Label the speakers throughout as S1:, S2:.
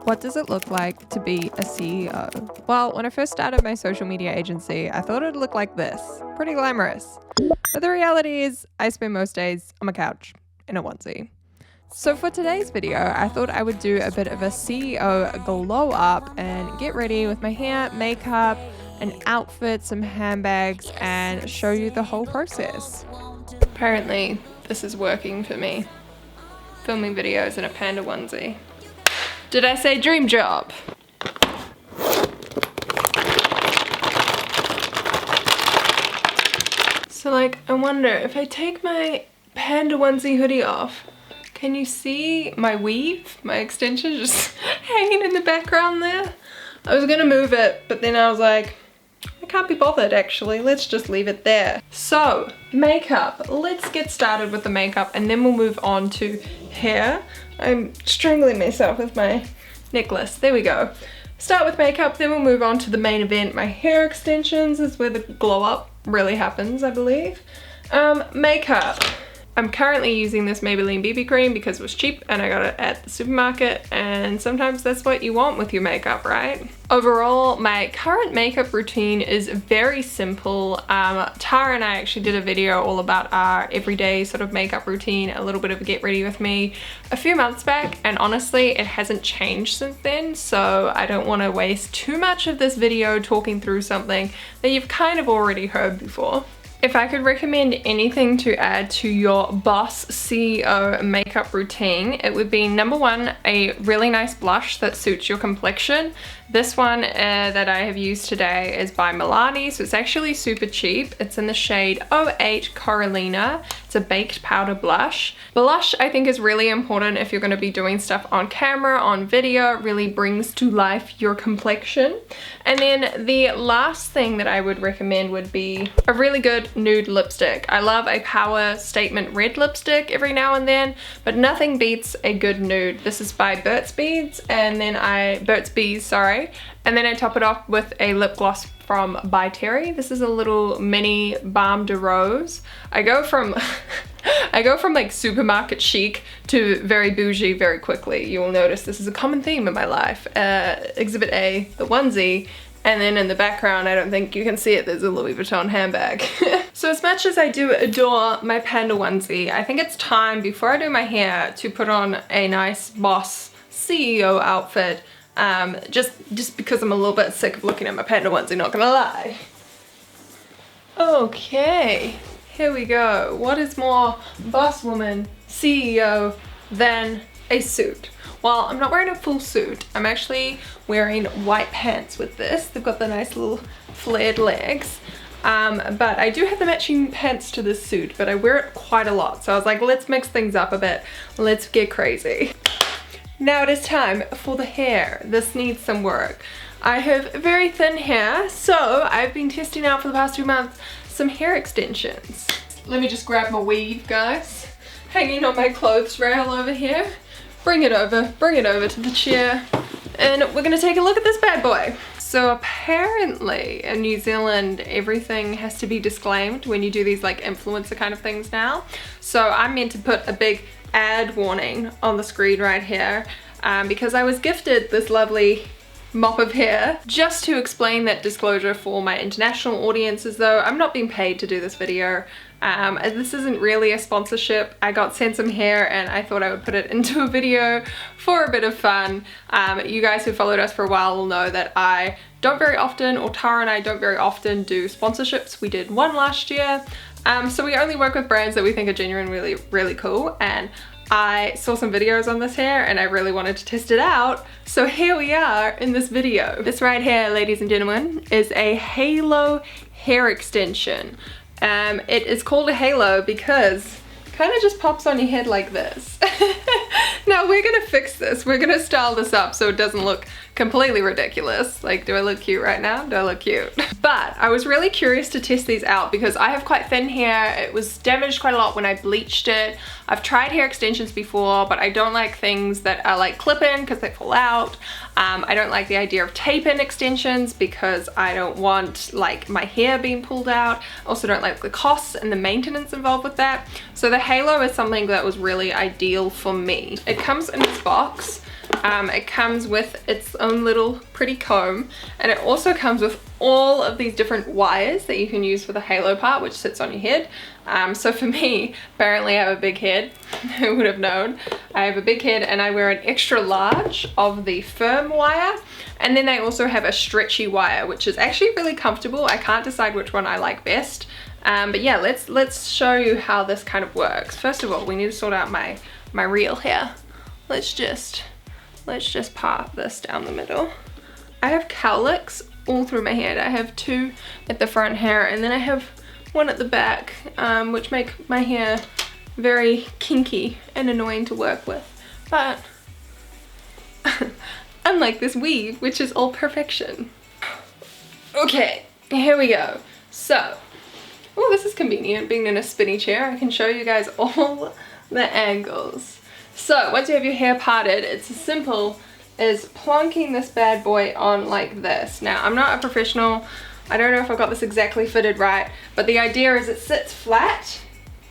S1: What does it look like to be a CEO? Well, when I first started my social media agency, I thought it'd look like this. Pretty glamorous. But the reality is, I spend most days on my couch in a onesie. So for today's video, I thought I would do a bit of a CEO glow up and get ready with my hair, makeup, an outfit, some handbags, and show you the whole process. Apparently, this is working for me. Filming videos in a panda onesie. Did I say dream job? So like, I wonder if I take my panda onesie hoodie off, can you see my weave, my extension just hanging in the background there? I was gonna move it, but then I was like, I can't be bothered actually, let's just leave it there. So, makeup. Let's get started with the makeup and then we'll move on to hair. I'm strangling myself with my necklace. There we go. Start with makeup, then we'll move on to the main event. My hair extensions is where the glow up really happens, I believe. Makeup. I'm currently using this Maybelline BB cream because it was cheap and I got it at the supermarket, and sometimes that's what you want with your makeup, right? Overall, my current makeup routine is very simple. Tara and I actually did a video all about our everyday sort of makeup routine, a little bit of a get ready with me a few months back, and honestly it hasn't changed since then, so I don't want to waste too much of this video talking through something that you've kind of already heard before. If I could recommend anything to add to your boss CEO makeup routine, it would be number one, a really nice blush that suits your complexion. This one that I have used today is by Milani, so it's actually super cheap. It's in the shade 08 Coralina. It's a baked powder blush. Blush I think is really important if you're going to be doing stuff on camera, on video. It really brings to life your complexion. And then the last thing that I would recommend would be a really good nude lipstick. I love a power statement red lipstick every now and then, but nothing beats a good nude. This is by Burt's Bees, and then Burt's Bees, sorry. And then I top it off with a lip gloss from By Terry. This is a little mini Balm de Rose. I go from like supermarket chic to very bougie very quickly. You will notice this is a common theme in my life. Exhibit A, the onesie, and then in the background, I don't think you can see it, there's a Louis Vuitton handbag. So as much as I do adore my panda onesie, I think it's time before I do my hair to put on a nice boss CEO outfit. Just because I'm a little bit sick of looking at my panda onesie, not gonna lie. Okay, here we go. What is more boss woman CEO than a suit? Well, I'm not wearing a full suit. I'm actually wearing white pants with this. They've got the nice little flared legs. But I do have the matching pants to this suit, but I wear it quite a lot. So I was like, let's mix things up a bit. Let's get crazy. Now it is time for the hair. This needs some work. I have very thin hair, so I've been testing out for the past 2 months some hair extensions. Let me just grab my weave, guys. Hanging on my clothes rail over here. Bring it over to the chair, and we're gonna take a look at this bad boy. So apparently in New Zealand, everything has to be disclaimed when you do these like influencer kind of things now. So I'm meant to put a big ad warning on the screen right here because I was gifted this lovely mop of hair. Just to explain that disclosure for my international audiences though, I'm not being paid to do this video. This isn't really a sponsorship. I got sent some hair and I thought I would put it into a video for a bit of fun. You guys who followed us for a while will know that I don't very often, or Tara and I don't very often do sponsorships. We did one last year. So we only work with brands that we think are genuinely really cool, and I saw some videos on this hair and I really wanted to test it out. So here we are in this video. This right here, ladies and gentlemen, is a halo hair extension. It is called a halo because it kind of just pops on your head like this. Now we're gonna fix this. We're gonna style this up so it doesn't look completely ridiculous. Like, do I look cute right now? Do I look cute? But I was really curious to test these out because I have quite thin hair. It was damaged quite a lot when I bleached it. I've tried hair extensions before, but I don't like things that are like clip-in because they fall out. I don't like the idea of tape-in extensions because I don't want like my hair being pulled out. I also don't like the costs and the maintenance involved with that. So the halo is something that was really ideal for me. It comes in this box. It comes with its own little pretty comb, and it also comes with all of these different wires that you can use for the halo part, which sits on your head. So for me, apparently I have a big head. Who would have known? I have a big head and I wear an extra large of the firm wire, and then they also have a stretchy wire, which is actually really comfortable. I can't decide which one I like best. But yeah, let's show you how this kind of works. First of all, we need to sort out my real hair. Let's just part this down the middle. I have cowlicks all through my head. I have 2 at the front hair, and then I have 1 at the back, which make my hair very kinky and annoying to work with. But unlike this weave, which is all perfection. Okay, here we go. So, oh, this is convenient being in a spinny chair. I can show you guys all the angles. So once you have your hair parted, it's as simple as plonking this bad boy on like this. Now, I'm not a professional. I don't know if I got this exactly fitted right, but the idea is it sits flat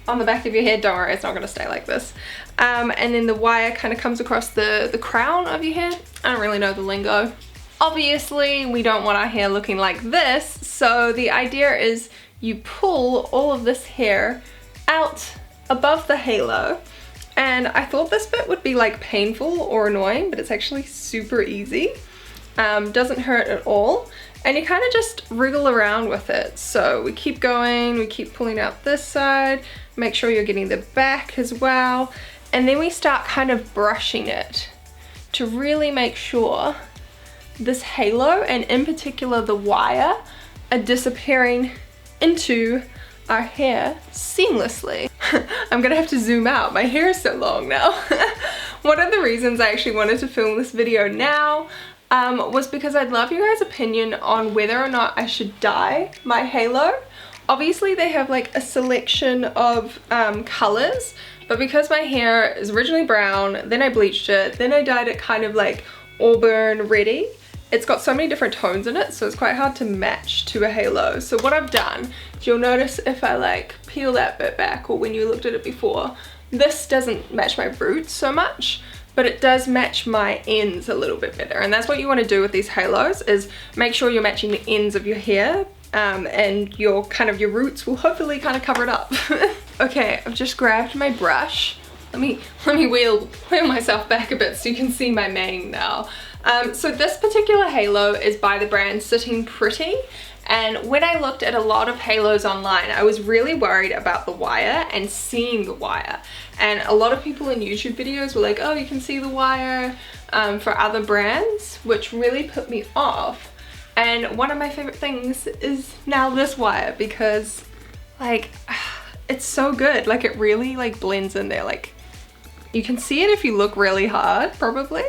S1: on the back of your head. Don't worry, it's not gonna stay like this. And then the wire kind of comes across the crown of your head. I don't really know the lingo. Obviously, we don't want our hair looking like this, so the idea is you pull all of this hair out above the halo. And I thought this bit would be like painful or annoying, but it's actually super easy. Doesn't hurt at all. And you kind of just wriggle around with it. So we keep going, we keep pulling out this side, make sure you're getting the back as well. And then we start kind of brushing it to really make sure this halo, and in particular the wire, are disappearing into our hair seamlessly. I'm gonna have to zoom out, my hair is so long now. One of the reasons I actually wanted to film this video now was because I'd love you guys' opinion on whether or not I should dye my halo. Obviously they have like a selection of colors, but because my hair is originally brown, then I bleached it, then I dyed it kind of like auburn reddy. It's got so many different tones in it, so it's quite hard to match to a halo. So what I've done, you'll notice if I like peel that bit back, or when you looked at it before, this doesn't match my roots so much, but it does match my ends a little bit better. And that's what you want to do with these halos, is make sure you're matching the ends of your hair, and your roots will hopefully kind of cover it up. Okay, I've just grabbed my brush. Let me wheel myself back a bit so you can see my mane now. So this particular halo is by the brand Sitting Pretty, and when I looked at a lot of halos online, I was really worried about the wire and seeing the wire. And a lot of people in YouTube videos were like, oh, you can see the wire for other brands, which really put me off. And one of my favorite things is now this wire, because like it's so good. Like it really like blends in there. Like you can see it if you look really hard probably,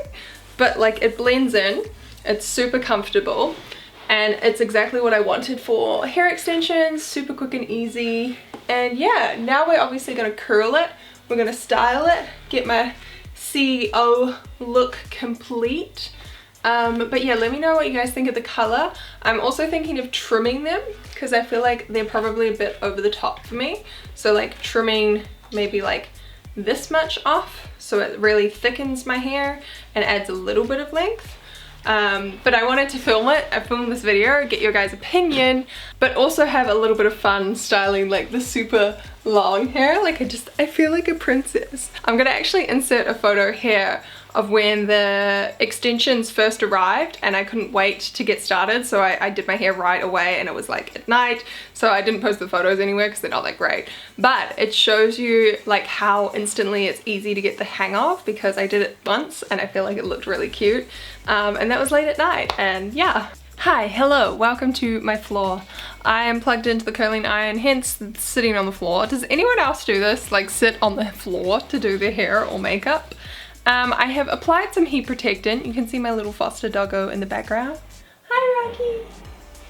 S1: but like it blends in. It's super comfortable, and it's exactly what I wanted for hair extensions. Super quick and easy. And yeah, now we're obviously gonna curl it. We're gonna style it, get my CEO look complete. But yeah, let me know what you guys think of the color. I'm also thinking of trimming them, because I feel like they're probably a bit over the top for me. So like trimming maybe like this much off, so it really thickens my hair and adds a little bit of length. But I wanted to film it. I filmed this video, get your guys' opinion, but also have a little bit of fun styling like the super long hair. Like I feel like a princess. I'm gonna actually insert a photo here of when the extensions first arrived, and I couldn't wait to get started, so I did my hair right away, and it was like at night, so I didn't post the photos anywhere because they're not that great. But it shows you like how instantly it's easy to get the hang of, because I did it once and I feel like it looked really cute. And that was late at night, and yeah. Hi, hello, welcome to my floor. I am plugged into the curling iron, hence sitting on the floor. Does anyone else do this, like sit on the floor to do their hair or makeup? I have applied some heat protectant. You can see my little foster doggo in the background. Hi, Rocky.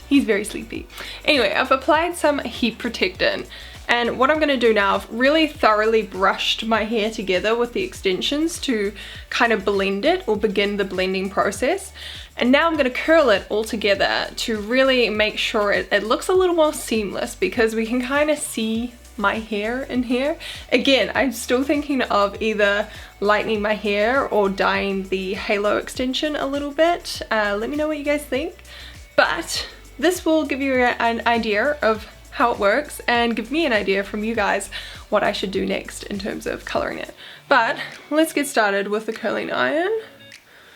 S1: He's very sleepy. Anyway, I've applied some heat protectant, and what I'm gonna do now, I've really thoroughly brushed my hair together with the extensions to kind of blend it, or begin the blending process. And now I'm gonna curl it all together to really make sure it looks a little more seamless, because we can kind of see my hair in here. Again, I'm still thinking of either lightening my hair or dyeing the halo extension a little bit. Let me know what you guys think. But this will give you an idea of how it works and give me an idea from you guys what I should do next in terms of coloring it. But let's get started with the curling iron.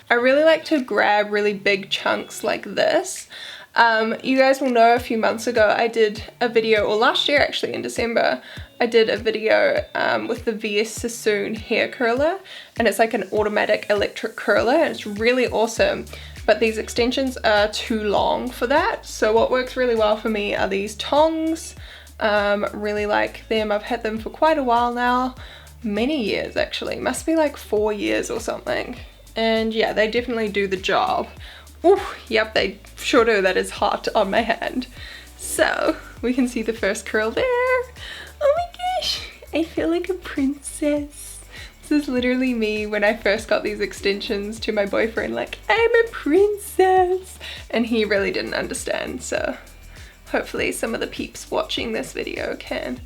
S1: I really like to grab really big chunks like this. You guys will know a few months ago I did a video, or last year actually in December, I did a video with the VS Sassoon hair curler, and it's like an automatic electric curler and it's really awesome. But these extensions are too long for that, so what works really well for me are these tongs. Really like them. I've had them for quite a while now, many years actually, must be like 4 years or something. And yeah, they definitely do the job. Ooh, yep, they sure do. That is hot on my hand. So we can see the first curl there. Oh my gosh, I feel like a princess. This is literally me when I first got these extensions to my boyfriend, like, I'm a princess. And he really didn't understand, so hopefully some of the peeps watching this video can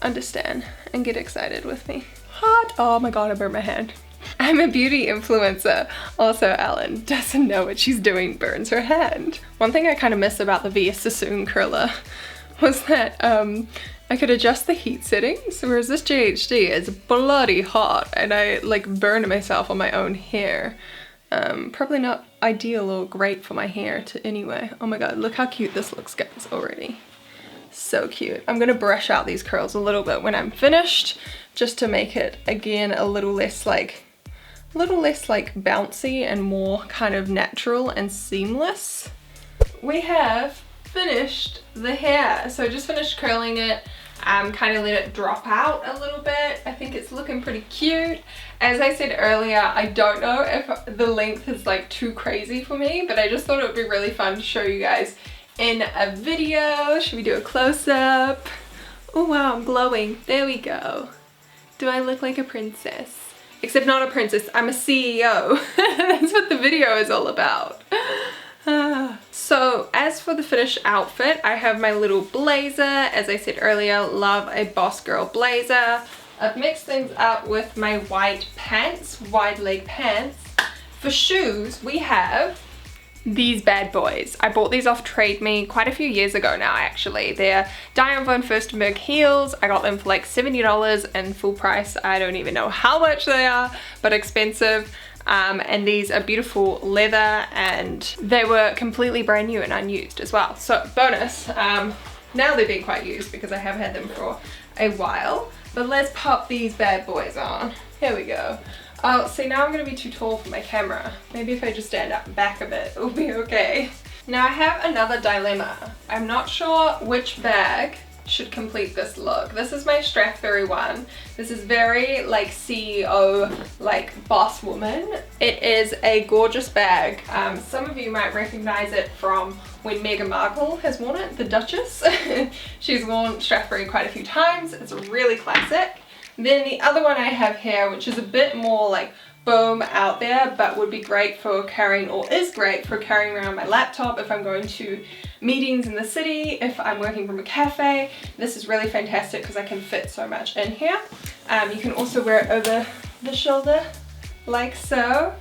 S1: understand and get excited with me. Hot! Oh my god, I burned my hand. I'm a beauty influencer. Also, Alan doesn't know what she's doing, burns her hand. One thing I kind of miss about the VS Sassoon curler was that I could adjust the heat settings, whereas this GHD is bloody hot and I like burn myself on my own hair. Probably not ideal or great for my hair to anyway. Oh my god, look how cute this looks, guys, already. So cute. I'm gonna brush out these curls a little bit when I'm finished, just to make it again a little less like bouncy and more kind of natural and seamless. We have finished the hair, so I just finished curling it. Kind of let it drop out a little bit. I think it's looking pretty cute. As I said earlier, I don't know if the length is like too crazy for me, but I just thought it would be really fun to show you guys in a video. Should we do a close-up? Oh wow, I'm glowing. There we go. Do I look like a princess? Except not a princess, I'm a CEO. That's what the video is all about. So as for the finished outfit, I have my little blazer. As I said earlier, love a boss girl blazer. I've mixed things up with my white pants, wide leg pants. For shoes, we have these bad boys. I bought these off Trade Me quite a few years ago now actually. They're Diane von Furstenberg heels. I got them for like $70 and full price. I don't even know how much they are, but expensive. And these are beautiful leather and they were completely brand new and unused as well. So bonus, now they're being quite used because I have had them for a while. But let's pop these bad boys on. Here we go. Oh, see, now I'm gonna be too tall for my camera. Maybe if I just stand up and back a bit, it'll be okay. Now I have another dilemma. I'm not sure which bag should complete this look. This is my Strathberry one. This is very like CEO, like boss woman. It is a gorgeous bag. Some of you might recognize it from when Meghan Markle has worn it, the Duchess. She's worn Strathberry quite a few times. It's really classic. Then the other one I have here, which is a bit more like boom out there, but would be great for carrying, or is great for carrying around my laptop if I'm going to meetings in the city, if I'm working from a cafe. This is really fantastic because I can fit so much in here. You can also wear it over the shoulder like so.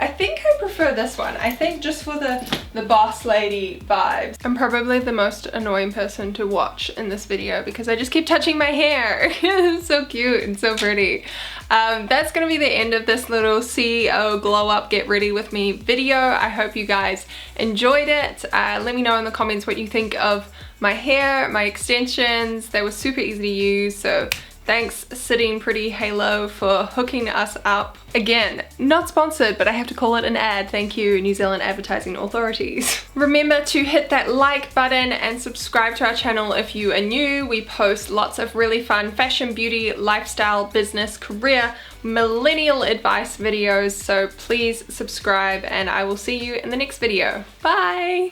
S1: I think I prefer this one. I think just for the boss lady vibes. I'm probably the most annoying person to watch in this video because I just keep touching my hair. It's so cute and so pretty. That's gonna be the end of this little CEO glow up get ready with me video. I hope you guys enjoyed it. Let me know in the comments what you think of my hair, my extensions. They were super easy to use, so thanks Sitting Pretty Halo for hooking us up. Again, not sponsored, but I have to call it an ad. Thank you, New Zealand advertising authorities. Remember to hit that like button and subscribe to our channel if you are new. We post lots of really fun fashion, beauty, lifestyle, business, career, millennial advice videos. So please subscribe and I will see you in the next video. Bye!